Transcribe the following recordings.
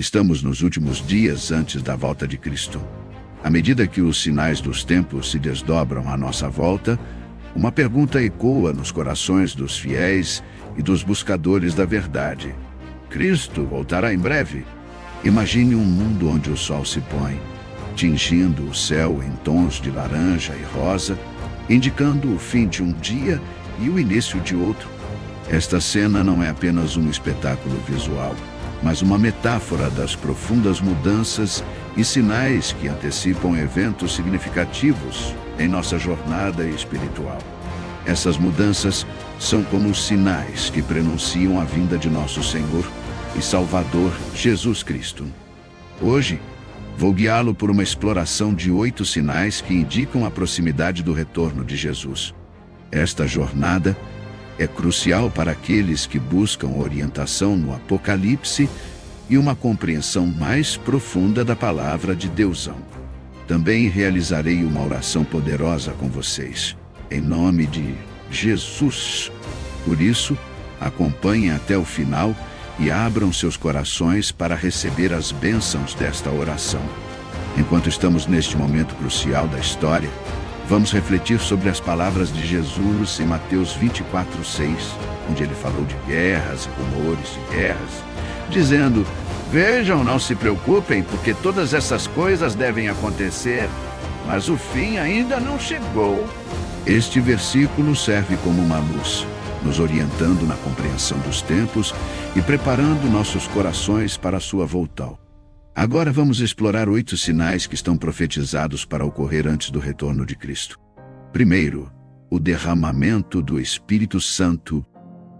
Estamos nos últimos dias antes da volta de Cristo. À medida que os sinais dos tempos se desdobram à nossa volta, uma pergunta ecoa nos corações dos fiéis e dos buscadores da verdade. Cristo voltará em breve? Imagine um mundo onde o sol se põe, tingindo o céu em tons de laranja e rosa, indicando o fim de um dia e o início de outro. Esta cena não é apenas um espetáculo visual, mas uma metáfora das profundas mudanças e sinais que antecipam eventos significativos em nossa jornada espiritual. Essas mudanças são como os sinais que prenunciam a vinda de nosso Senhor e Salvador Jesus Cristo. Hoje, vou guiá-lo por uma exploração de 8 sinais que indicam a proximidade do retorno de Jesus. Esta jornada é crucial para aqueles que buscam orientação no Apocalipse e uma compreensão mais profunda da palavra de Deusão. Também realizarei uma oração poderosa com vocês, em nome de Jesus. Por isso, acompanhem até o final e abram seus corações para receber as bênçãos desta oração. Enquanto estamos neste momento crucial da história, vamos refletir sobre as palavras de Jesus em Mateus 24:6, onde ele falou de guerras e rumores de guerras, dizendo: "Vejam, não se preocupem, porque todas essas coisas devem acontecer, mas o fim ainda não chegou." Este versículo serve como uma luz, nos orientando na compreensão dos tempos e preparando nossos corações para a sua volta. Agora vamos explorar 8 sinais que estão profetizados para ocorrer antes do retorno de Cristo. Primeiro, o derramamento do Espírito Santo.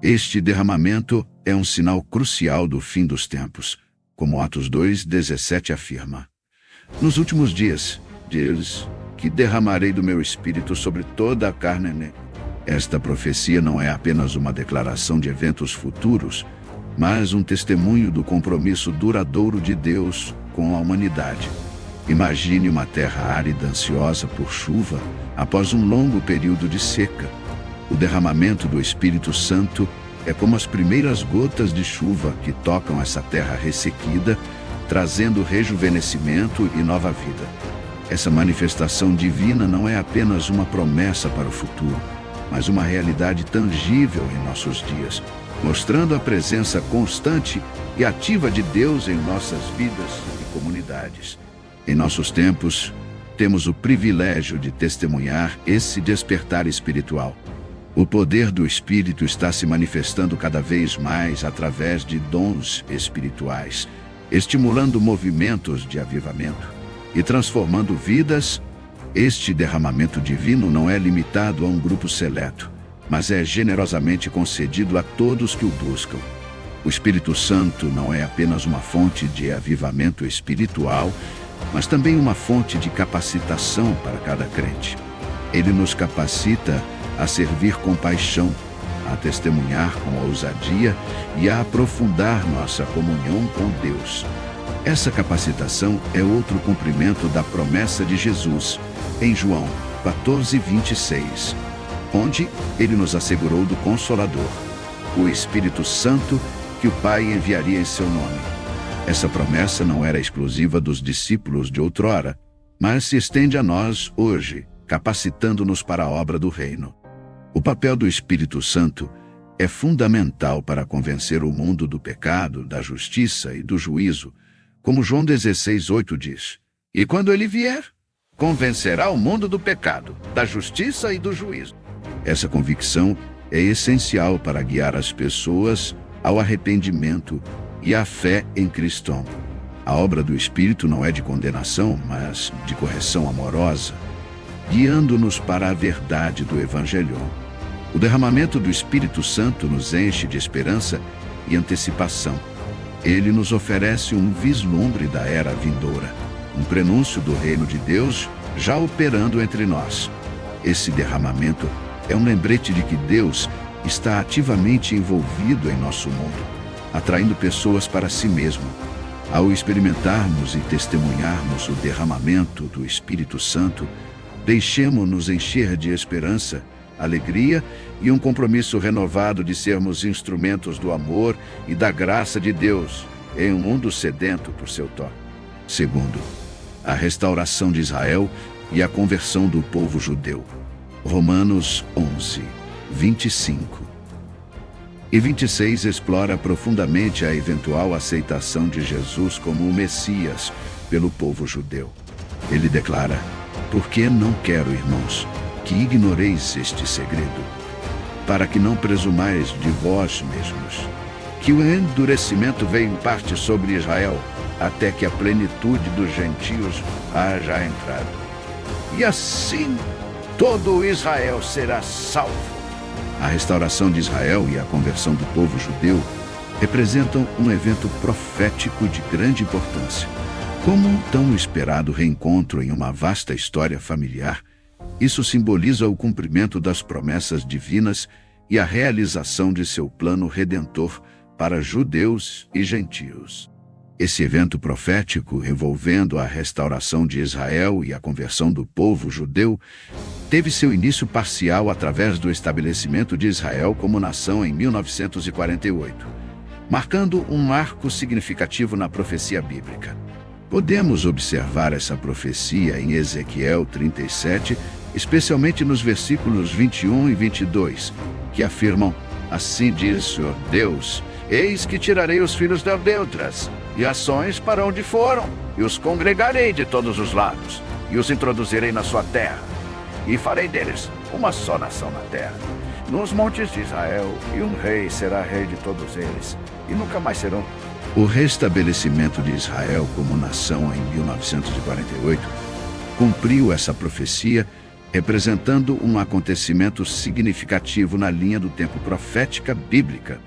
Este derramamento é um sinal crucial do fim dos tempos, como Atos 2:17 afirma. "Nos últimos dias, diz, que derramarei do meu Espírito sobre toda a carne." Esta profecia não é apenas uma declaração de eventos futuros, mas um testemunho do compromisso duradouro de Deus com a humanidade. Imagine uma terra árida ansiosa por chuva após um longo período de seca. O derramamento do Espírito Santo é como as primeiras gotas de chuva que tocam essa terra ressequida, trazendo rejuvenescimento e nova vida. Essa manifestação divina não é apenas uma promessa para o futuro, mas uma realidade tangível em nossos dias, mostrando a presença constante e ativa de Deus em nossas vidas e comunidades. Em nossos tempos, temos o privilégio de testemunhar esse despertar espiritual. O poder do Espírito está se manifestando cada vez mais através de dons espirituais, estimulando movimentos de avivamento e transformando vidas. Este derramamento divino não é limitado a um grupo seleto, mas é generosamente concedido a todos que o buscam. O Espírito Santo não é apenas uma fonte de avivamento espiritual, mas também uma fonte de capacitação para cada crente. Ele nos capacita a servir com paixão, a testemunhar com ousadia e a aprofundar nossa comunhão com Deus. Essa capacitação é outro cumprimento da promessa de Jesus, em João 14:26, onde ele nos assegurou do Consolador, o Espírito Santo que o Pai enviaria em seu nome. Essa promessa não era exclusiva dos discípulos de outrora, mas se estende a nós hoje, capacitando-nos para a obra do reino. O papel do Espírito Santo é fundamental para convencer o mundo do pecado, da justiça e do juízo, como João 16:8 diz. "E quando ele vier, convencerá o mundo do pecado, da justiça e do juízo." Essa convicção é essencial para guiar as pessoas ao arrependimento e à fé em Cristo. A obra do Espírito não é de condenação, mas de correção amorosa, guiando-nos para a verdade do Evangelho. O derramamento do Espírito Santo nos enche de esperança e antecipação. Ele nos oferece um vislumbre da era vindoura, um prenúncio do reino de Deus já operando entre nós. Esse derramamento é um lembrete de que Deus está ativamente envolvido em nosso mundo, atraindo pessoas para si mesmo. Ao experimentarmos e testemunharmos o derramamento do Espírito Santo, deixemo-nos encher de esperança, alegria e um compromisso renovado de sermos instrumentos do amor e da graça de Deus, em um mundo sedento por seu toque. Segundo, a restauração de Israel e a conversão do povo judeu. Romanos 11, 25 e 26 explora profundamente a eventual aceitação de Jesus como o Messias pelo povo judeu. Ele declara: "Porque não quero, irmãos, que ignoreis este segredo, para que não presumais de vós mesmos, que o endurecimento veio em parte sobre Israel, até que a plenitude dos gentios haja entrado. E assim todo Israel será salvo." A restauração de Israel e a conversão do povo judeu representam um evento profético de grande importância. Como um tão esperado reencontro em uma vasta história familiar, isso simboliza o cumprimento das promessas divinas e a realização de seu plano redentor para judeus e gentios. Esse evento profético, envolvendo a restauração de Israel e a conversão do povo judeu, teve seu início parcial através do estabelecimento de Israel como nação em 1948, marcando um marco significativo na profecia bíblica. Podemos observar essa profecia em Ezequiel 37, especialmente nos versículos 21 e 22, que afirmam: "Assim diz o Senhor Deus, eis que tirarei os filhos das neutras, e ações para onde foram, e os congregarei de todos os lados, e os introduzirei na sua terra, e farei deles uma só nação na terra, nos montes de Israel, e um rei será rei de todos eles, e nunca mais serão." O restabelecimento de Israel como nação em 1948 cumpriu essa profecia, representando um acontecimento significativo na linha do tempo profética bíblica.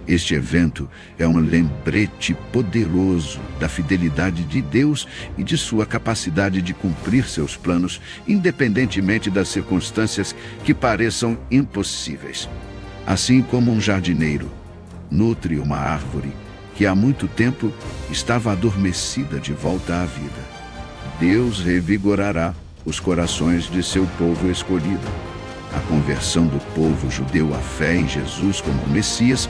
Este evento é um lembrete poderoso da fidelidade de Deus e de sua capacidade de cumprir seus planos, independentemente das circunstâncias que pareçam impossíveis. Assim como um jardineiro nutre uma árvore que há muito tempo estava adormecida de volta à vida, Deus revigorará os corações de seu povo escolhido. A conversão do povo judeu à fé em Jesus como Messias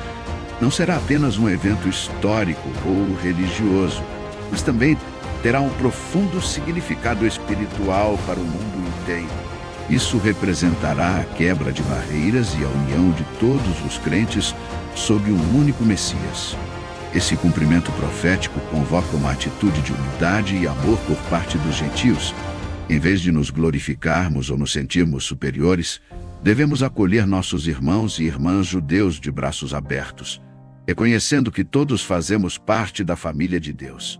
não será apenas um evento histórico ou religioso, mas também terá um profundo significado espiritual para o mundo inteiro. Isso representará a quebra de barreiras e a união de todos os crentes sob um único Messias. Esse cumprimento profético convoca uma atitude de humildade e amor por parte dos gentios. Em vez de nos glorificarmos ou nos sentirmos superiores, devemos acolher nossos irmãos e irmãs judeus de braços abertos, reconhecendo que todos fazemos parte da família de Deus.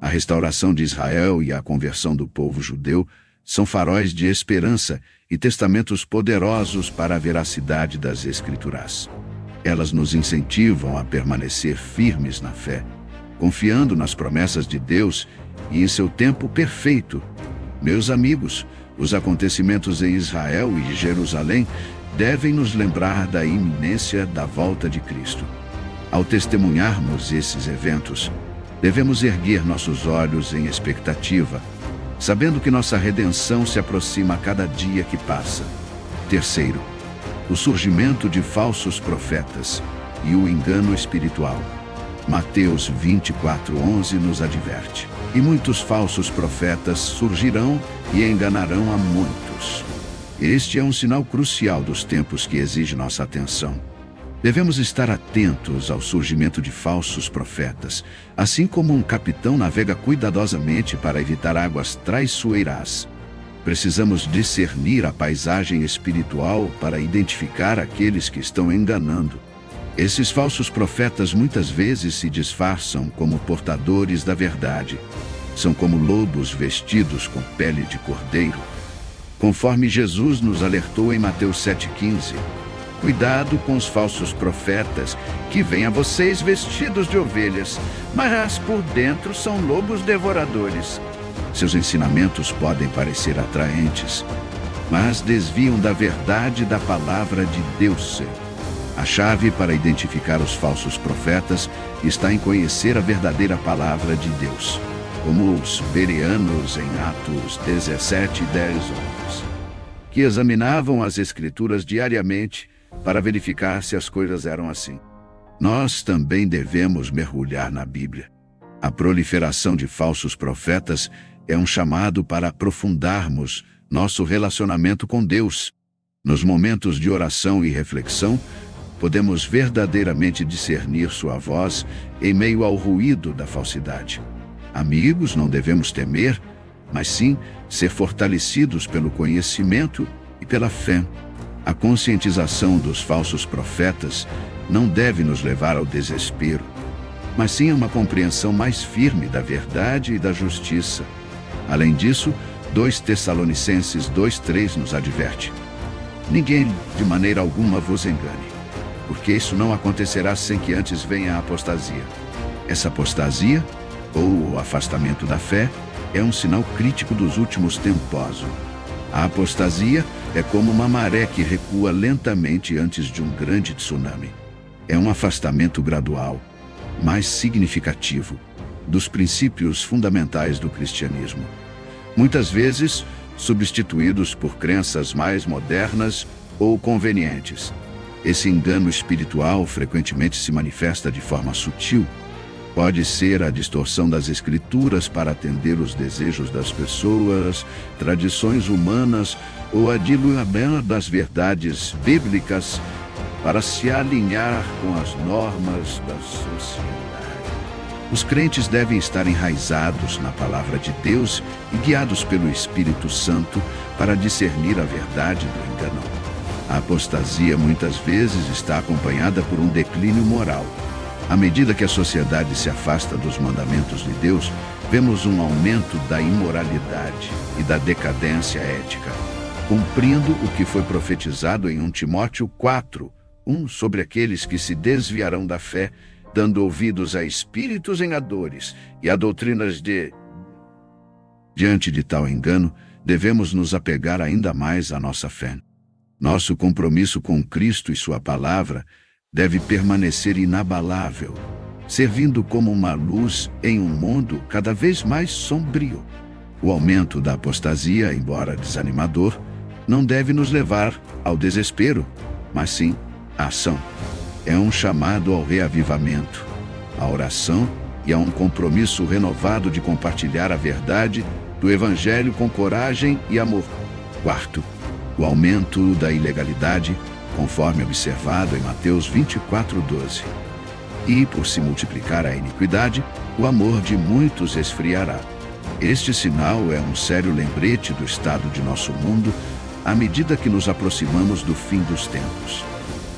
A restauração de Israel e a conversão do povo judeu são faróis de esperança e testamentos poderosos para a veracidade das Escrituras. Elas nos incentivam a permanecer firmes na fé, confiando nas promessas de Deus e em seu tempo perfeito. Meus amigos, os acontecimentos em Israel e Jerusalém devem nos lembrar da iminência da volta de Cristo. Ao testemunharmos esses eventos, devemos erguer nossos olhos em expectativa, sabendo que nossa redenção se aproxima a cada dia que passa. Terceiro, o surgimento de falsos profetas e o engano espiritual. Mateus 24:11 nos adverte: "E muitos falsos profetas surgirão e enganarão a muitos." Este é um sinal crucial dos tempos que exige nossa atenção. Devemos estar atentos ao surgimento de falsos profetas, assim como um capitão navega cuidadosamente para evitar águas traiçoeiras. Precisamos discernir a paisagem espiritual para identificar aqueles que estão enganando. Esses falsos profetas muitas vezes se disfarçam como portadores da verdade. São como lobos vestidos com pele de cordeiro. Conforme Jesus nos alertou em Mateus 7,15, "Cuidado com os falsos profetas, que vêm a vocês vestidos de ovelhas, mas por dentro são lobos devoradores." Seus ensinamentos podem parecer atraentes, mas desviam da verdade da palavra de Deus. A chave para identificar os falsos profetas está em conhecer a verdadeira palavra de Deus, como os bereanos em Atos 17:10-11, que examinavam as Escrituras diariamente para verificar se as coisas eram assim. Nós também devemos mergulhar na Bíblia, A proliferação de falsos profetas é um chamado para aprofundarmos nosso relacionamento com Deus. Nos momentos de oração e reflexão, podemos verdadeiramente discernir sua voz em meio ao ruído da falsidade. Amigos, não devemos temer, mas sim ser fortalecidos pelo conhecimento e pela fé. A conscientização dos falsos profetas não deve nos levar ao desespero, mas sim a uma compreensão mais firme da verdade e da justiça. Além disso, 2 Tessalonicenses 2:3 nos adverte: ninguém de maneira alguma vos engane, porque isso não acontecerá sem que antes venha a apostasia. Essa apostasia, ou o afastamento da fé, é um sinal crítico dos últimos tempos. A apostasia é como uma maré que recua lentamente antes de um grande tsunami. É um afastamento gradual, mais significativo, dos princípios fundamentais do cristianismo, muitas vezes substituídos por crenças mais modernas ou convenientes. Esse engano espiritual frequentemente se manifesta de forma sutil. Pode ser a distorção das escrituras para atender os desejos das pessoas, tradições humanas ou a diluição das verdades bíblicas para se alinhar com as normas da sociedade. Os crentes devem estar enraizados na palavra de Deus e guiados pelo Espírito Santo para discernir a verdade do engano. A apostasia muitas vezes está acompanhada por um declínio moral. À medida que a sociedade se afasta dos mandamentos de Deus, vemos um aumento da imoralidade e da decadência ética, cumprindo o que foi profetizado em 1 Timóteo 4:1 sobre aqueles que se desviarão da fé, dando ouvidos a espíritos enganadores e a doutrinas de... Diante de tal engano, devemos nos apegar ainda mais à nossa fé. Nosso compromisso com Cristo e sua palavra deve permanecer inabalável, servindo como uma luz em um mundo cada vez mais sombrio. O aumento da apostasia, embora desanimador, não deve nos levar ao desespero, mas sim à ação. É um chamado ao reavivamento, à oração e a um compromisso renovado de compartilhar a verdade do Evangelho com coragem e amor. 4. O aumento da ilegalidade, conforme observado em Mateus 24:12. E, por se multiplicar a iniquidade, o amor de muitos esfriará. Este sinal é um sério lembrete do estado de nosso mundo à medida que nos aproximamos do fim dos tempos.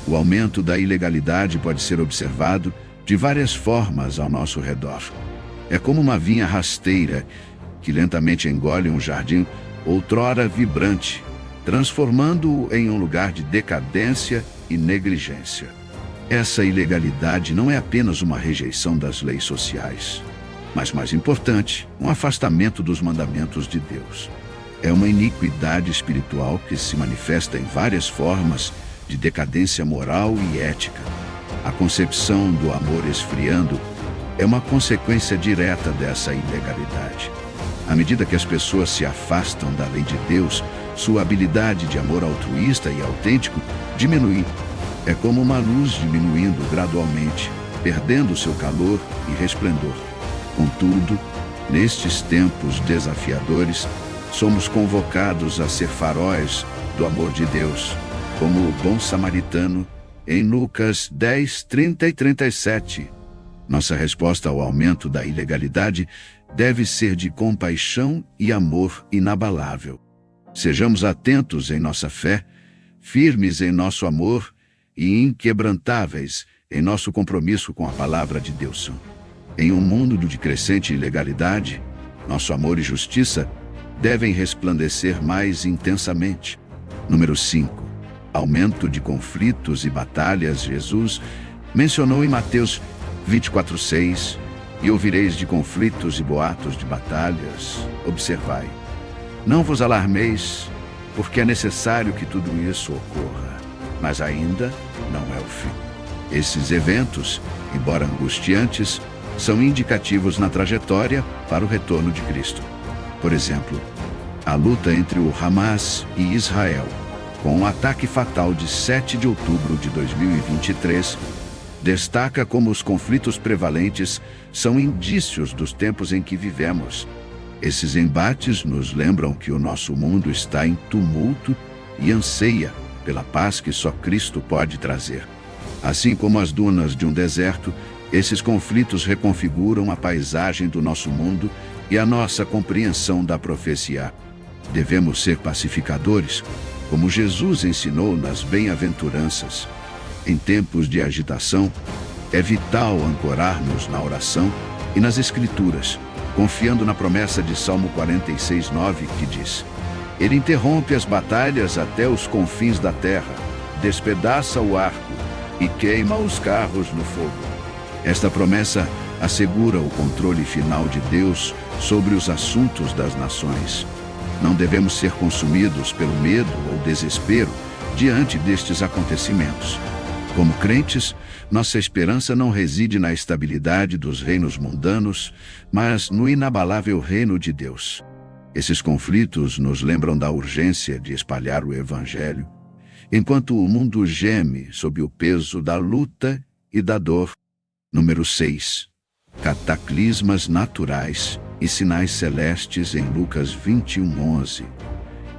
O aumento da ilegalidade pode ser observado de várias formas ao nosso redor. É como uma vinha rasteira que lentamente engole um jardim outrora vibrante, transformando-o em um lugar de decadência e negligência. Essa ilegalidade não é apenas uma rejeição das leis sociais, mas, mais importante, um afastamento dos mandamentos de Deus. É uma iniquidade espiritual que se manifesta em várias formas de decadência moral e ética. A concepção do amor esfriando é uma consequência direta dessa ilegalidade. À medida que as pessoas se afastam da lei de Deus, sua habilidade de amor altruísta e autêntico diminui. É como uma luz diminuindo gradualmente, perdendo seu calor e resplendor. Contudo, nestes tempos desafiadores, somos convocados a ser faróis do amor de Deus, como o bom samaritano em Lucas 10:30 e 37. Nossa resposta ao aumento da ilegalidade deve ser de compaixão e amor inabalável. Sejamos atentos em nossa fé, firmes em nosso amor e inquebrantáveis em nosso compromisso com a palavra de Deus. Em um mundo de crescente ilegalidade, nosso amor e justiça devem resplandecer mais intensamente. Número 5. Aumento de conflitos e batalhas. Jesus mencionou em Mateus 24:6, e ouvireis de conflitos e boatos de batalhas. Observai. Não vos alarmeis, porque é necessário que tudo isso ocorra, mas ainda não é o fim. Esses eventos, embora angustiantes, são indicativos na trajetória para o retorno de Cristo. Por exemplo, a luta entre o Hamas e Israel, com o ataque fatal de 7 de outubro de 2023, destaca como os conflitos prevalentes são indícios dos tempos em que vivemos. Esses embates nos lembram que o nosso mundo está em tumulto e anseia pela paz que só Cristo pode trazer. Assim como as dunas de um deserto, esses conflitos reconfiguram a paisagem do nosso mundo e a nossa compreensão da profecia. Devemos ser pacificadores, como Jesus ensinou nas bem-aventuranças. Em tempos de agitação, é vital ancorar-nos na oração e nas Escrituras, confiando na promessa de Salmo 46:9, que diz: Ele interrompe as batalhas até os confins da terra, despedaça o arco e queima os carros no fogo. Esta promessa assegura o controle final de Deus sobre os assuntos das nações. Não devemos ser consumidos pelo medo ou desespero diante destes acontecimentos. Como crentes, nossa esperança não reside na estabilidade dos reinos mundanos, mas no inabalável reino de Deus. Esses conflitos nos lembram da urgência de espalhar o Evangelho, enquanto o mundo geme sob o peso da luta e da dor. Número 6. Cataclismas naturais e sinais celestes em Lucas 21:11.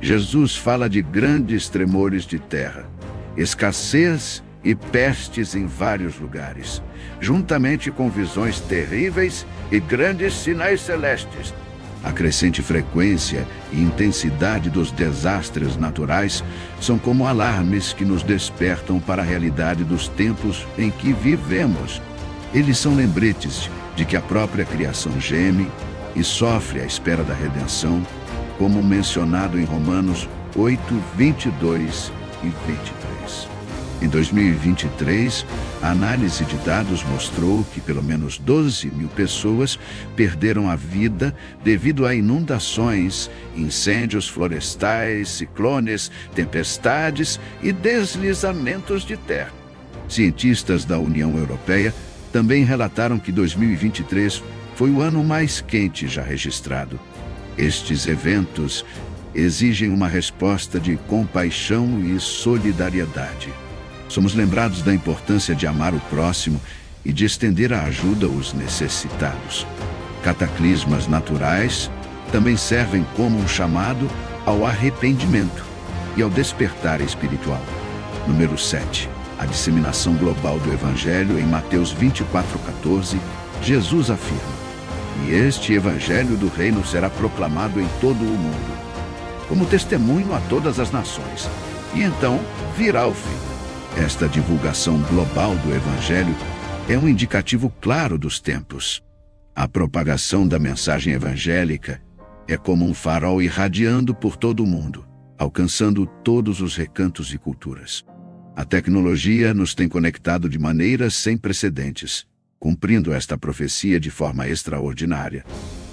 Jesus fala de grandes tremores de terra, escassez e pestes em vários lugares, juntamente com visões terríveis e grandes sinais celestes. A crescente frequência e intensidade dos desastres naturais são como alarmes que nos despertam para a realidade dos tempos em que vivemos. Eles são lembretes de que a própria criação geme e sofre à espera da redenção, como mencionado em Romanos 8:22 e 23. Em 2023, a análise de dados mostrou que pelo menos 12 mil pessoas perderam a vida devido a inundações, incêndios florestais, ciclones, tempestades e deslizamentos de terra. Cientistas da União Europeia também relataram que 2023 foi o ano mais quente já registrado. Estes eventos exigem uma resposta de compaixão e solidariedade. Somos lembrados da importância de amar o próximo e de estender a ajuda aos necessitados. Cataclismas naturais também servem como um chamado ao arrependimento e ao despertar espiritual. Número 7. A disseminação global do Evangelho. Em Mateus 24:14, Jesus afirma: E este Evangelho do Reino será proclamado em todo o mundo, como testemunho a todas as nações, e então virá o fim. Esta divulgação global do Evangelho é um indicativo claro dos tempos. A propagação da mensagem evangélica é como um farol irradiando por todo o mundo, alcançando todos os recantos e culturas. A tecnologia nos tem conectado de maneiras sem precedentes, cumprindo esta profecia de forma extraordinária.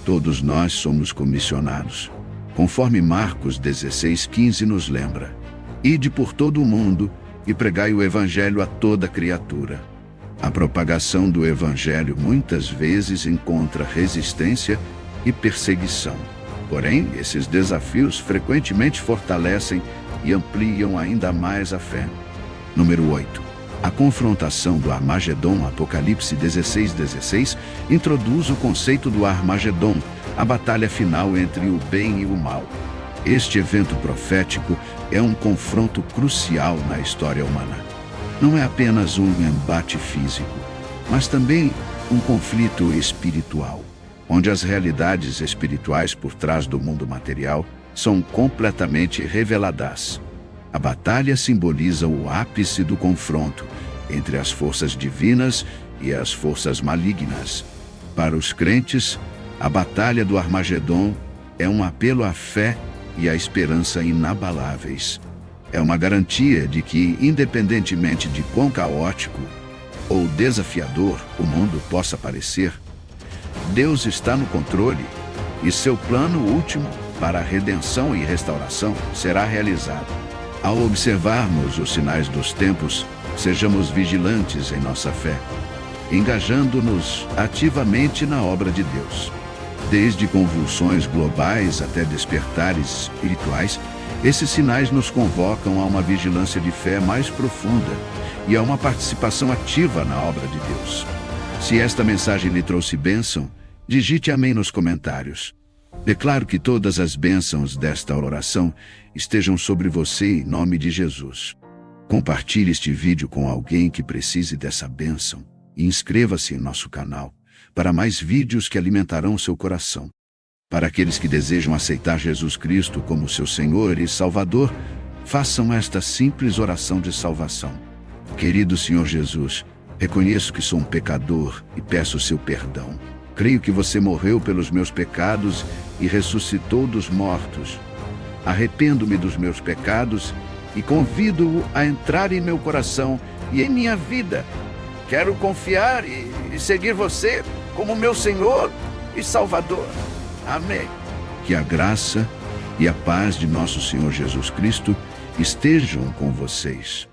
Todos nós somos comissionados, conforme Marcos 16:15 nos lembra: Ide por todo o mundo e pregai o Evangelho a toda criatura. A propagação do Evangelho muitas vezes encontra resistência e perseguição. Porém, esses desafios frequentemente fortalecem e ampliam ainda mais a fé. Número 8. A confrontação do Armagedon. Apocalipse 16:16 introduz o conceito do Armagedon, a batalha final entre o bem e o mal. Este evento profético é um confronto crucial na história humana. Não é apenas um embate físico, mas também um conflito espiritual, onde as realidades espirituais por trás do mundo material são completamente reveladas. A batalha simboliza o ápice do confronto entre as forças divinas e as forças malignas. Para os crentes, a batalha do Armagedon é um apelo à fé e à esperança inabaláveis. É uma garantia de que, independentemente de quão caótico ou desafiador o mundo possa parecer, Deus está no controle e seu plano último para a redenção e restauração será realizado. Ao observarmos os sinais dos tempos, sejamos vigilantes em nossa fé, engajando-nos ativamente na obra de Deus. Desde convulsões globais até despertares espirituais, esses sinais nos convocam a uma vigilância de fé mais profunda e a uma participação ativa na obra de Deus. Se esta mensagem lhe trouxe bênção, digite amém nos comentários. Declaro que todas as bênçãos desta oração estejam sobre você em nome de Jesus. Compartilhe este vídeo com alguém que precise dessa bênção e inscreva-se em nosso canal para mais vídeos que alimentarão seu coração. Para aqueles que desejam aceitar Jesus Cristo como seu Senhor e Salvador, façam esta simples oração de salvação. Querido Senhor Jesus, reconheço que sou um pecador e peço seu perdão. Creio que você morreu pelos meus pecados e ressuscitou dos mortos. Arrependo-me dos meus pecados e convido-o a entrar em meu coração e em minha vida. Quero confiar e seguir você como meu Senhor e Salvador. Amém. Que a graça e a paz de nosso Senhor Jesus Cristo estejam com vocês.